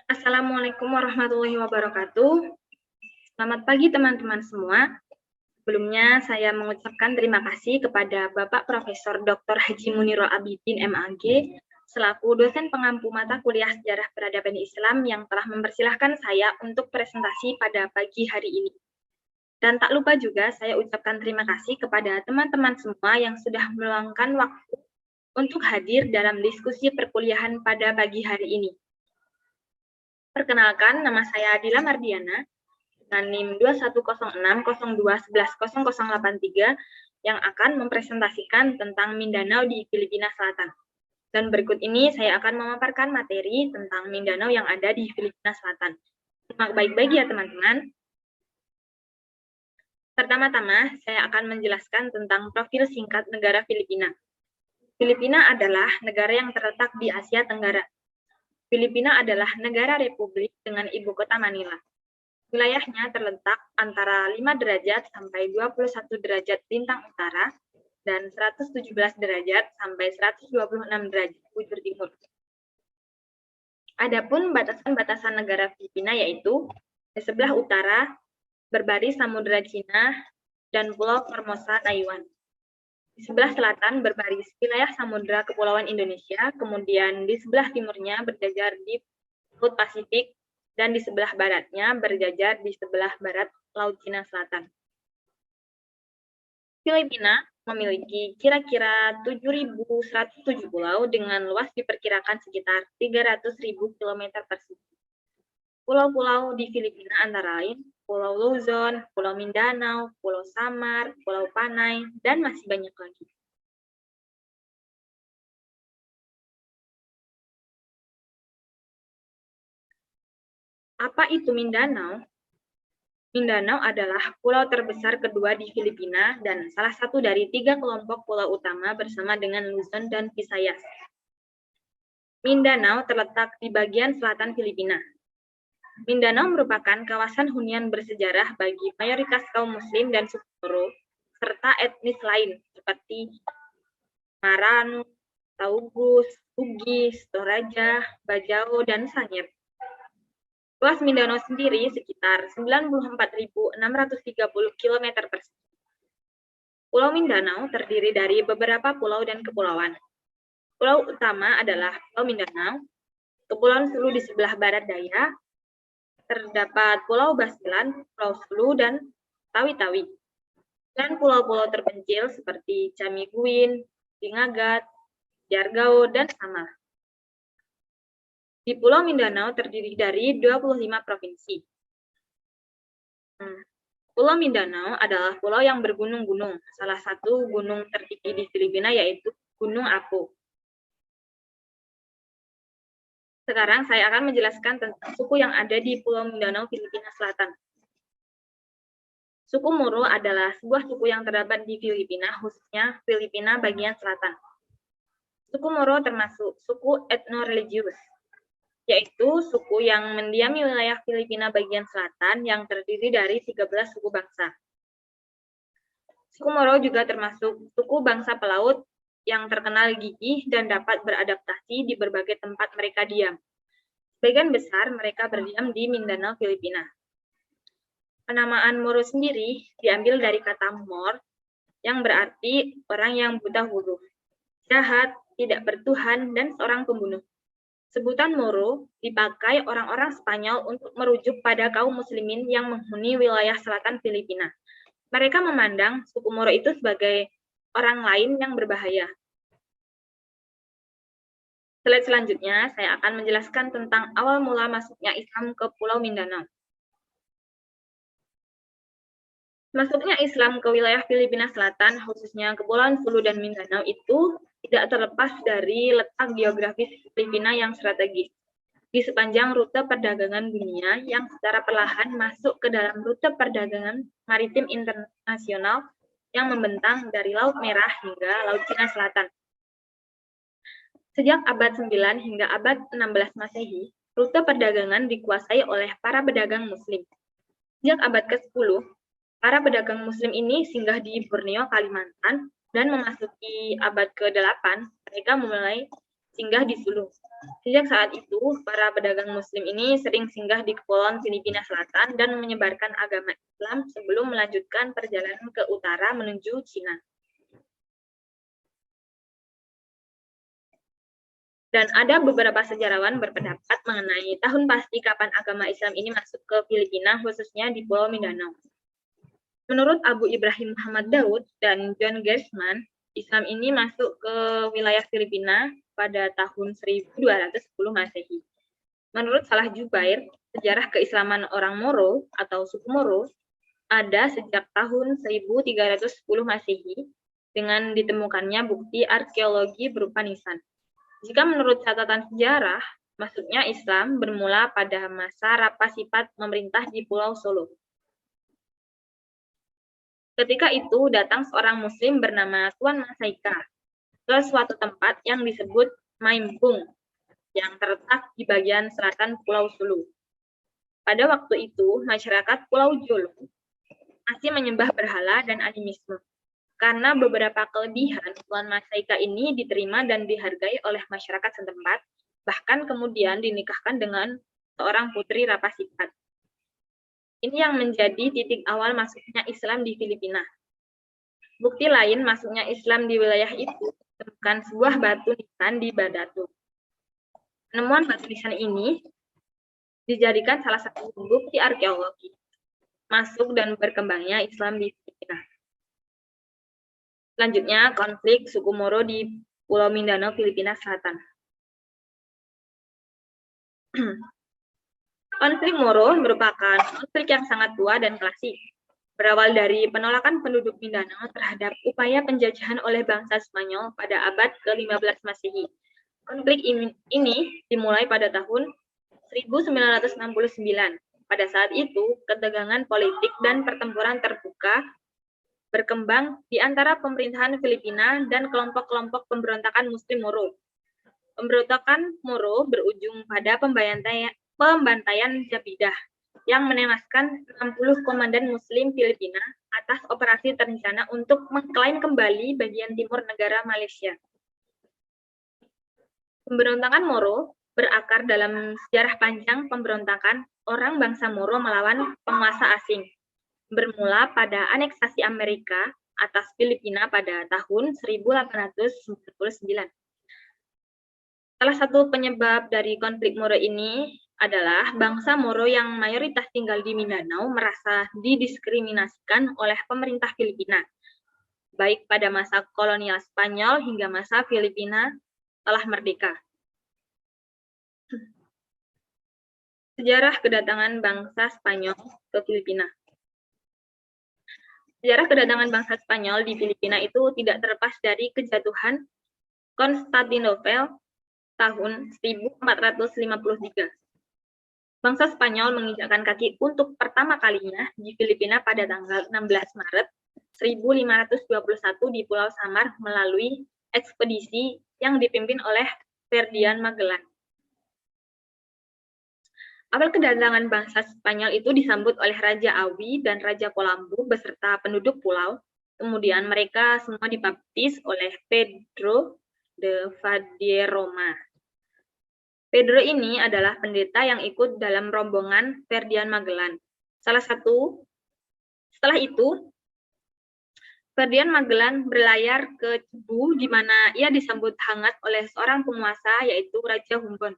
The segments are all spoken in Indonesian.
Assalamualaikum warahmatullahi wabarakatuh. Selamat pagi teman-teman semua. Sebelumnya saya mengucapkan terima kasih kepada Bapak Profesor Dr. Haji Munirul Abidin MAG selaku dosen pengampu mata kuliah Sejarah Peradaban Islam yang telah mempersilahkan saya untuk presentasi pada pagi hari ini. Dan tak lupa juga saya ucapkan terima kasih kepada teman-teman semua yang sudah meluangkan waktu untuk hadir dalam diskusi perkuliahan pada pagi hari ini. Perkenalkan, nama saya Dila Mardiana, dengan NIM 210602110083 yang akan mempresentasikan tentang Mindanao di Filipina Selatan. Dan berikut ini saya akan memaparkan materi tentang Mindanao yang ada di Filipina Selatan. Simak baik-baik ya teman-teman. Pertama-tama, saya akan menjelaskan tentang profil singkat negara Filipina. Filipina adalah negara yang terletak di Asia Tenggara. Filipina adalah negara republik dengan ibu kota Manila. Wilayahnya terletak antara 5 derajat sampai 21 derajat lintang utara dan 117 derajat sampai 126 derajat bujur timur. Adapun batasan-batasan negara Filipina yaitu di sebelah utara berbaris Samudra Cina dan Pulau Formosa Taiwan. Di sebelah selatan berbaris wilayah Samudra Kepulauan Indonesia, kemudian di sebelah timurnya berjajar di Laut Pasifik, dan di sebelah baratnya berjajar di sebelah barat Laut Cina Selatan. Filipina memiliki kira-kira 7.107 pulau dengan luas diperkirakan sekitar 300.000 km persegi. Pulau-pulau di Filipina antara lain Pulau Luzon, Pulau Mindanao, Pulau Samar, Pulau Panay, dan masih banyak lagi. Apa itu Mindanao? Mindanao adalah pulau terbesar kedua di Filipina dan salah satu dari 3 kelompok pulau utama bersama dengan Luzon dan Visayas. Mindanao terletak di bagian selatan Filipina. Mindanao merupakan kawasan hunian bersejarah bagi mayoritas kaum muslim dan suku Moro, serta etnis lain seperti Maran, Taugus, Bugis, Toraja, Bajau, dan Sanyet. Luas Mindanao sendiri sekitar 94.630 km persegi. Pulau Mindanao terdiri dari beberapa pulau dan kepulauan. Pulau utama adalah Pulau Mindanao, Kepulauan Sulu di sebelah barat daya, terdapat Pulau Basilan, Pulau Sulu, dan Tawi-Tawi. Dan pulau-pulau terpencil seperti Camiguin, Singagat, Siargao, dan Samar. Di Pulau Mindanao terdiri dari 25 provinsi. Pulau Mindanao adalah pulau yang bergunung-gunung. Salah satu gunung tertinggi di Filipina yaitu Gunung Apo. Sekarang saya akan menjelaskan tentang suku yang ada di Pulau Mindanao, Filipina Selatan. Suku Moro adalah sebuah suku yang terdapat di Filipina, khususnya Filipina bagian selatan. Suku Moro termasuk suku etno-religius, yaitu suku yang mendiami wilayah Filipina bagian selatan yang terdiri dari 13 suku bangsa. Suku Moro juga termasuk suku bangsa pelaut yang terkenal gigih dan dapat beradaptasi di berbagai tempat mereka diam. Sebagian besar mereka berdiam di Mindanao, Filipina. Penamaan Moro sendiri diambil dari kata Mor, yang berarti orang yang buta huruf, jahat, tidak bertuhan, dan seorang pembunuh. Sebutan Moro dipakai orang-orang Spanyol untuk merujuk pada kaum muslimin yang menghuni wilayah selatan Filipina. Mereka memandang suku Moro itu sebagai orang lain yang berbahaya. Slide selanjutnya, saya akan menjelaskan tentang awal mula masuknya Islam ke Pulau Mindanao. Masuknya Islam ke wilayah Filipina Selatan, khususnya Kepulauan Sulu dan Mindanao itu tidak terlepas dari letak geografis Filipina yang strategis di sepanjang rute perdagangan dunia yang secara perlahan masuk ke dalam rute perdagangan maritim internasional yang membentang dari Laut Merah hingga Laut Cina Selatan. Sejak abad 9 hingga abad 16 Masehi, rute perdagangan dikuasai oleh para pedagang muslim. Sejak abad ke-10, para pedagang muslim ini singgah di Borneo, Kalimantan, dan memasuki abad ke-8, mereka mulai singgah di Sulu. Sejak saat itu, para pedagang Muslim ini sering singgah di Kepulauan Filipina Selatan dan menyebarkan agama Islam sebelum melanjutkan perjalanan ke utara menuju Cina. Dan ada beberapa sejarawan berpendapat mengenai tahun pasti kapan agama Islam ini masuk ke Filipina, khususnya di Pulau Mindanao. Menurut Abu Ibrahim Muhammad Daud dan John Gersman, Islam ini masuk ke wilayah Filipina pada tahun 1210 Masehi. Menurut Salah Jubair, sejarah keislaman orang Moro atau suku Moro ada sejak tahun 1310 Masehi dengan ditemukannya bukti arkeologi berupa nisan. Jika menurut catatan sejarah, masuknya Islam bermula pada masa Rapasipat memerintah di Pulau Solo. Ketika itu datang seorang Muslim bernama Tuan Masaika ke suatu tempat yang disebut Maimpung, yang terletak di bagian selatan Pulau Sulu. Pada waktu itu, masyarakat Pulau Jolo masih menyembah berhala dan animisme. Karena beberapa kelebihan, Tuan Masaika ini diterima dan dihargai oleh masyarakat setempat, bahkan kemudian dinikahkan dengan seorang putri Rapasipat. Ini yang menjadi titik awal masuknya Islam di Filipina. Bukti lain masuknya Islam di wilayah itu ditemukan sebuah batu nisan di Badatu. Penemuan batu nisan ini dijadikan salah satu bukti arkeologi masuk dan berkembangnya Islam di Filipina. Selanjutnya, konflik suku Moro di Pulau Mindanao, Filipina Selatan. Konflik Moro merupakan konflik yang sangat tua dan klasik. Berawal dari penolakan penduduk Mindanao terhadap upaya penjajahan oleh bangsa Spanyol pada abad ke-15 Masehi. Konflik ini dimulai pada tahun 1969. Pada saat itu, ketegangan politik dan pertempuran terbuka berkembang di antara pemerintahan Filipina dan kelompok-kelompok pemberontakan Muslim Moro. Pemberontakan Moro berujung pada pembantaian Jabidah yang menewaskan 60 komandan Muslim Filipina atas operasi terencana untuk mengklaim kembali bagian timur negara Malaysia. Pemberontakan Moro berakar dalam sejarah panjang pemberontakan orang bangsa Moro melawan penguasa asing, bermula pada aneksasi Amerika atas Filipina pada tahun 1899. Salah satu penyebab dari konflik Moro ini adalah bangsa Moro yang mayoritas tinggal di Mindanao merasa didiskriminasikan oleh pemerintah Filipina, baik pada masa kolonial Spanyol hingga masa Filipina telah merdeka. Sejarah kedatangan bangsa Spanyol ke Filipina. Sejarah kedatangan bangsa Spanyol di Filipina itu tidak terlepas dari kejatuhan Konstantinopel tahun 1453. Bangsa Spanyol menginjakkan kaki untuk pertama kalinya di Filipina pada tanggal 16 Maret 1521 di Pulau Samar melalui ekspedisi yang dipimpin oleh Ferdinand Magellan. Awal kedatangan bangsa Spanyol itu disambut oleh Raja Awi dan Raja Colombo beserta penduduk pulau. Kemudian mereka semua dibaptis oleh Pedro de Valderrama. Pedro ini adalah pendeta yang ikut dalam rombongan Ferdinand Magellan. Setelah itu, Ferdinand Magellan berlayar ke Cebu di mana ia disambut hangat oleh seorang penguasa yaitu Raja Humbon.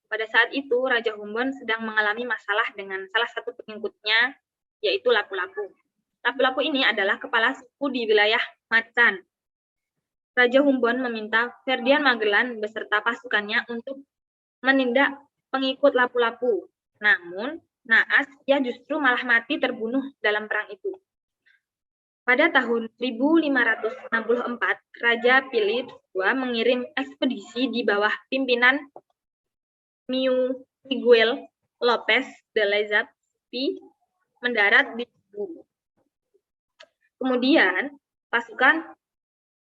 Pada saat itu, Raja Humbon sedang mengalami masalah dengan salah satu pengikutnya yaitu Lapu-Lapu. Lapu-Lapu ini adalah kepala suku di wilayah Macan. Raja Humbon meminta Ferdinand Magellan beserta pasukannya untuk menindak pengikut Lapu-Lapu. Namun, naas ia justru malah mati terbunuh dalam perang itu. Pada tahun 1564, Raja Philip II mengirim ekspedisi di bawah pimpinan Miguel Lopez de Legazpi mendarat di Cebu. Kemudian, pasukan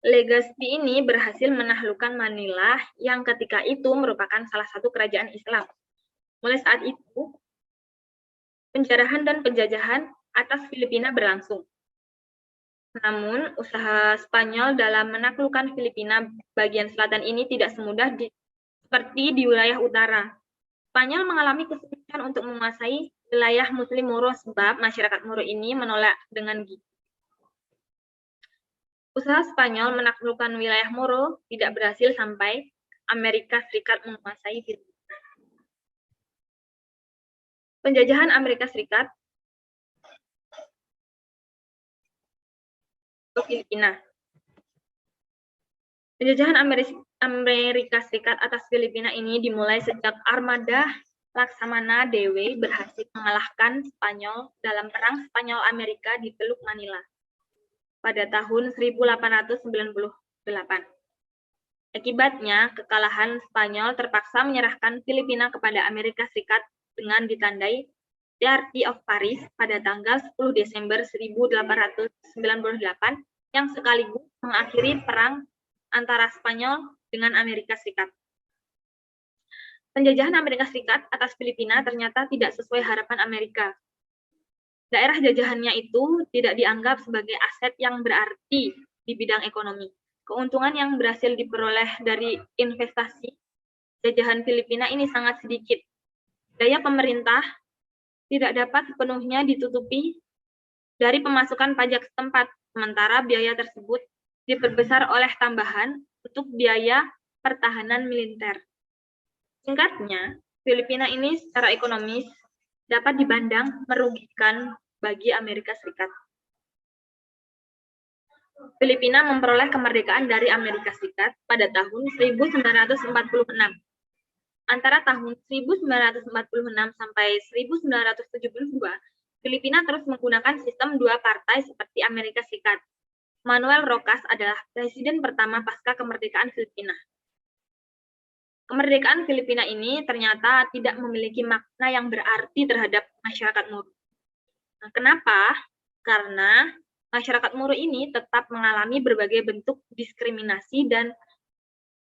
Legazpi ini berhasil menaklukkan Manila yang ketika itu merupakan salah satu kerajaan Islam. Mulai saat itu, penjarahan dan penjajahan atas Filipina berlangsung. Namun, usaha Spanyol dalam menaklukkan Filipina bagian selatan ini tidak semudah seperti di wilayah utara. Spanyol mengalami kesulitan untuk menguasai wilayah Muslim Moro sebab masyarakat Moro ini menolak dengan gigih. Usaha Spanyol menaklukkan wilayah Moro tidak berhasil sampai Amerika Serikat menguasai Filipina. Penjajahan Amerika Serikat ke Filipina. Penjajahan Amerika Serikat atas Filipina ini dimulai sejak armada Laksamana Dewe berhasil mengalahkan Spanyol dalam Perang Spanyol-Amerika di Teluk Manila pada tahun 1898. Akibatnya, kekalahan Spanyol terpaksa menyerahkan Filipina kepada Amerika Serikat dengan ditandai Treaty of Paris pada tanggal 10 Desember 1898 yang sekaligus mengakhiri perang antara Spanyol dengan Amerika Serikat. Penjajahan Amerika Serikat atas Filipina ternyata tidak sesuai harapan Amerika. Daerah jajahannya itu tidak dianggap sebagai aset yang berarti di bidang ekonomi. Keuntungan yang berhasil diperoleh dari investasi jajahan Filipina ini sangat sedikit. Daya pemerintah tidak dapat sepenuhnya ditutupi dari pemasukan pajak setempat, sementara biaya tersebut diperbesar oleh tambahan untuk biaya pertahanan militer. Singkatnya, Filipina ini secara ekonomis dapat dipandang merugikan bagi Amerika Serikat. Filipina memperoleh kemerdekaan dari Amerika Serikat pada tahun 1946. Antara tahun 1946 sampai 1972, Filipina terus menggunakan sistem dua partai seperti Amerika Serikat. Manuel Rojas adalah presiden pertama pasca kemerdekaan Filipina. Kemerdekaan Filipina ini ternyata tidak memiliki makna yang berarti terhadap masyarakat Moro. Nah, kenapa? Karena masyarakat Moro ini tetap mengalami berbagai bentuk diskriminasi dan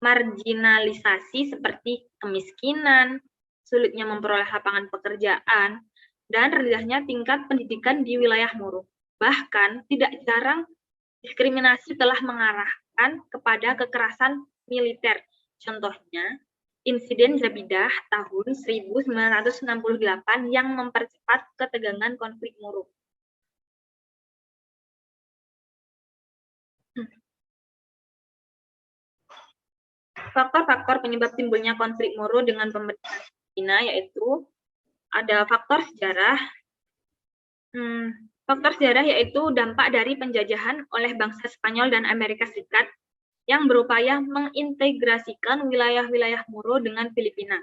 marginalisasi seperti kemiskinan, sulitnya memperoleh lapangan pekerjaan, dan rendahnya tingkat pendidikan di wilayah Moro. Bahkan tidak jarang diskriminasi telah mengarahkan kepada kekerasan militer. Contohnya, insiden Zabidah tahun 1968 yang mempercepat ketegangan konflik Moro. Faktor-faktor penyebab timbulnya konflik Moro dengan pemerintahan Filipina yaitu ada faktor sejarah. Faktor sejarah yaitu dampak dari penjajahan oleh bangsa Spanyol dan Amerika Serikat yang berupaya mengintegrasikan wilayah-wilayah Moro dengan Filipina.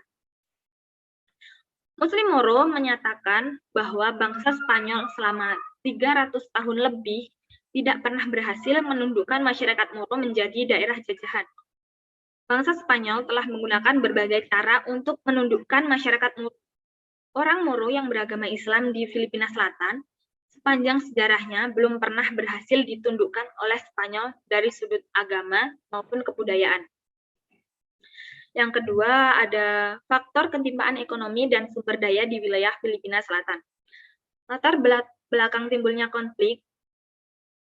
Muslim Moro menyatakan bahwa bangsa Spanyol selama 300 tahun lebih tidak pernah berhasil menundukkan masyarakat Moro menjadi daerah jajahan. Bangsa Spanyol telah menggunakan berbagai cara untuk menundukkan masyarakat Moro. Orang Moro yang beragama Islam di Filipina Selatan sepanjang sejarahnya belum pernah berhasil ditundukkan oleh Spanyol dari sudut agama maupun kebudayaan. Yang kedua, ada faktor ketimpaan ekonomi dan sumber daya di wilayah Filipina Selatan. Latar belakang timbulnya konflik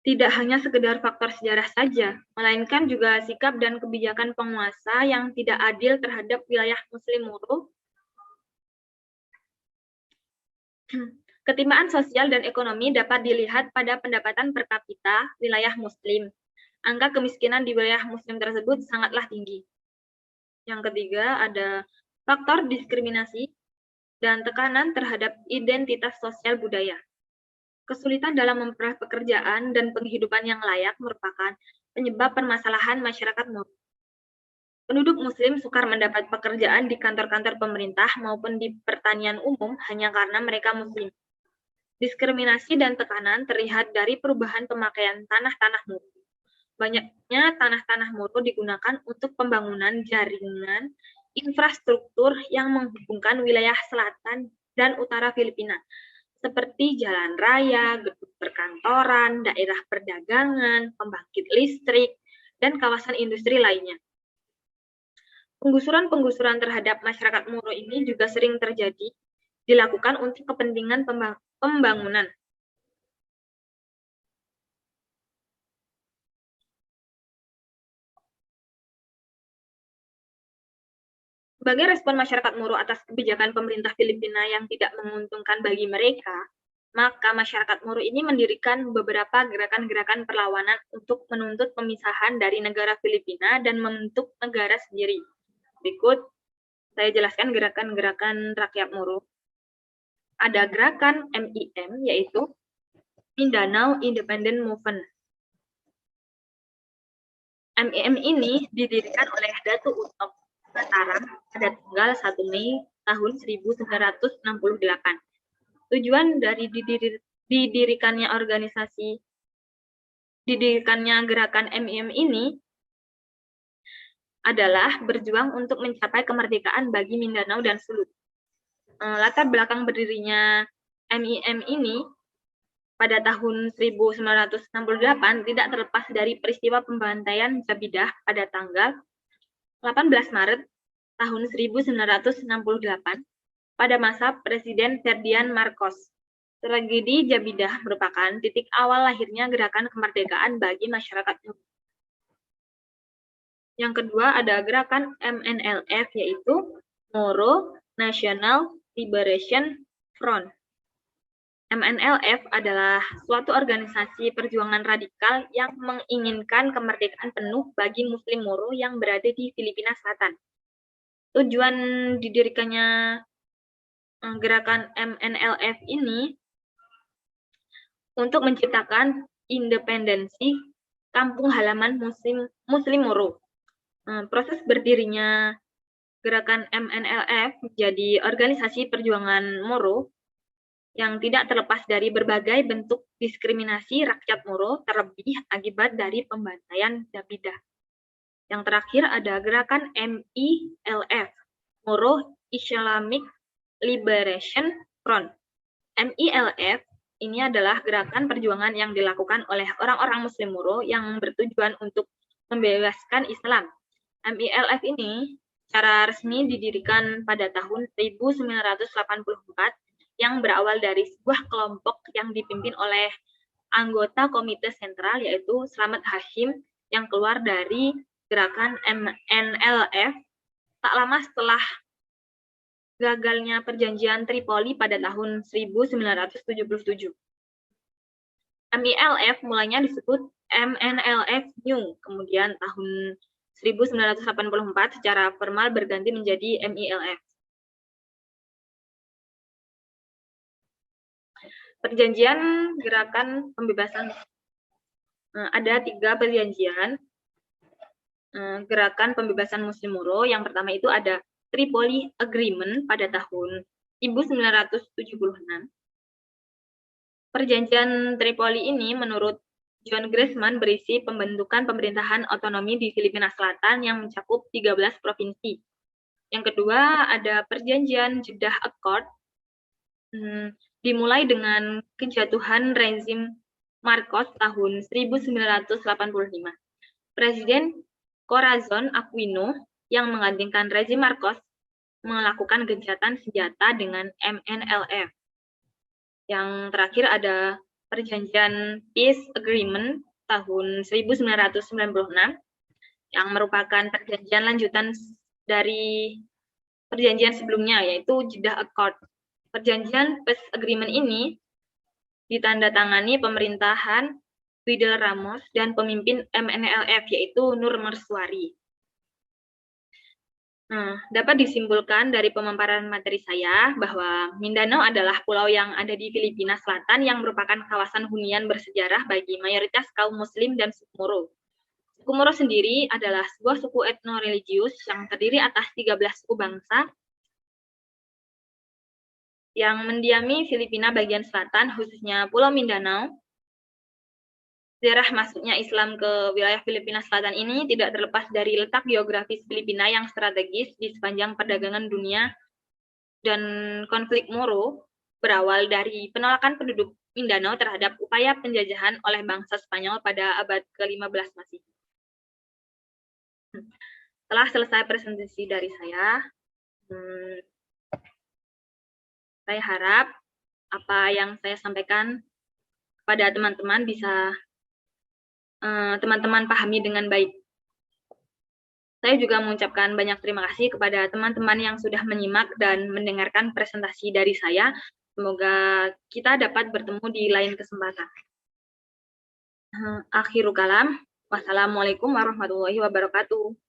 tidak hanya sekedar faktor sejarah saja, melainkan juga sikap dan kebijakan penguasa yang tidak adil terhadap wilayah Muslim Moro. Ketimpaan sosial dan ekonomi dapat dilihat pada pendapatan per kapita wilayah Muslim. Angka kemiskinan di wilayah Muslim tersebut sangatlah tinggi. Yang ketiga, ada faktor diskriminasi dan tekanan terhadap identitas sosial budaya. Kesulitan dalam memperoleh pekerjaan dan penghidupan yang layak merupakan penyebab permasalahan masyarakat Moro. Penduduk Muslim sukar mendapat pekerjaan di kantor-kantor pemerintah maupun di pertanian umum hanya karena mereka Muslim. Diskriminasi dan tekanan terlihat dari perubahan pemakaian tanah-tanah Moro. Banyaknya tanah-tanah Moro digunakan untuk pembangunan jaringan infrastruktur yang menghubungkan wilayah selatan dan utara Filipina, seperti jalan raya, gedung perkantoran, daerah perdagangan, pembangkit listrik, dan kawasan industri lainnya. Penggusuran-penggusuran terhadap masyarakat Moro ini juga sering terjadi, dilakukan untuk kepentingan pembangunan. Sebagai respon masyarakat Moro atas kebijakan pemerintah Filipina yang tidak menguntungkan bagi mereka, maka masyarakat Moro ini mendirikan beberapa gerakan-gerakan perlawanan untuk menuntut pemisahan dari negara Filipina dan membentuk negara sendiri. Berikut saya jelaskan gerakan-gerakan rakyat Moro. Ada gerakan MIM, yaitu Mindanao Independent Movement. MIM ini didirikan oleh Datu Utop Mataram pada tanggal 1 Mei tahun 1968. Tujuan dari didirikannya gerakan MIM ini adalah berjuang untuk mencapai kemerdekaan bagi Mindanao dan Sulu. Latar belakang berdirinya MIM ini pada tahun 1968 tidak terlepas dari peristiwa pembantaian Jabidah pada tanggal 18 Maret tahun 1968 pada masa Presiden Ferdinand Marcos. Tragedi Jabidah merupakan titik awal lahirnya gerakan kemerdekaan bagi masyarakat. Yang kedua ada gerakan MNLF, yaitu Moro National Liberation Front. MNLF adalah suatu organisasi perjuangan radikal yang menginginkan kemerdekaan penuh bagi Muslim Moro yang berada di Filipina Selatan. Tujuan didirikannya gerakan MNLF ini untuk menciptakan independensi kampung halaman Muslim Moro. Proses berdirinya gerakan MNLF menjadi organisasi perjuangan Moro yang tidak terlepas dari berbagai bentuk diskriminasi rakyat Moro, terlebih akibat dari pembantaian Jabidah. Yang terakhir ada gerakan MILF, Moro Islamic Liberation Front. MILF ini adalah gerakan perjuangan yang dilakukan oleh orang-orang Muslim Moro yang bertujuan untuk membebaskan Islam. MILF ini secara resmi didirikan pada tahun 1984 yang berawal dari sebuah kelompok yang dipimpin oleh anggota Komite Sentral, yaitu Slamet Hashim, yang keluar dari gerakan MNLF tak lama setelah gagalnya perjanjian Tripoli pada tahun 1977. MILF mulanya disebut MNLF New, kemudian tahun 1984 secara formal berganti menjadi MILF. Perjanjian gerakan pembebasan, ada 3 perjanjian gerakan pembebasan Muslim Moro. Yang pertama itu ada Tripoli Agreement pada tahun 1976. Perjanjian Tripoli ini menurut John Gressman berisi pembentukan pemerintahan otonomi di Filipina Selatan yang mencakup 13 provinsi. Yang kedua ada Perjanjian Jeddah Accord, dimulai dengan kejatuhan rezim Marcos tahun 1985. Presiden Corazon Aquino yang menggantikan rezim Marcos melakukan gencatan senjata dengan MNLF. Yang terakhir ada Perjanjian Peace Agreement tahun 1996 yang merupakan perjanjian lanjutan dari perjanjian sebelumnya, yaitu Jeddah Accord. Perjanjian Peace Agreement ini ditandatangani pemerintahan Fidel Ramos dan pemimpin MNLF, yaitu Nur Mercuari. Dapat disimpulkan dari pemaparan materi saya bahwa Mindanao adalah pulau yang ada di Filipina Selatan yang merupakan kawasan hunian bersejarah bagi mayoritas kaum Muslim dan suku Moro. Suku Moro sendiri adalah sebuah suku etno-religius yang terdiri atas 13 suku bangsa yang mendiami Filipina bagian selatan, khususnya Pulau Mindanao. Sejarah masuknya Islam ke wilayah Filipina Selatan ini tidak terlepas dari letak geografis Filipina yang strategis di sepanjang perdagangan dunia, dan konflik Moro berawal dari penolakan penduduk Mindanao terhadap upaya penjajahan oleh bangsa Spanyol pada abad ke-15 Masehi. Setelah selesai presentasi dari saya harap apa yang saya sampaikan kepada teman-teman bisa teman-teman pahami dengan baik. Saya juga mengucapkan banyak terima kasih kepada teman-teman yang sudah menyimak dan mendengarkan presentasi dari saya. Semoga kita dapat bertemu di lain kesempatan. Akhirul kalam. Wassalamualaikum warahmatullahi wabarakatuh.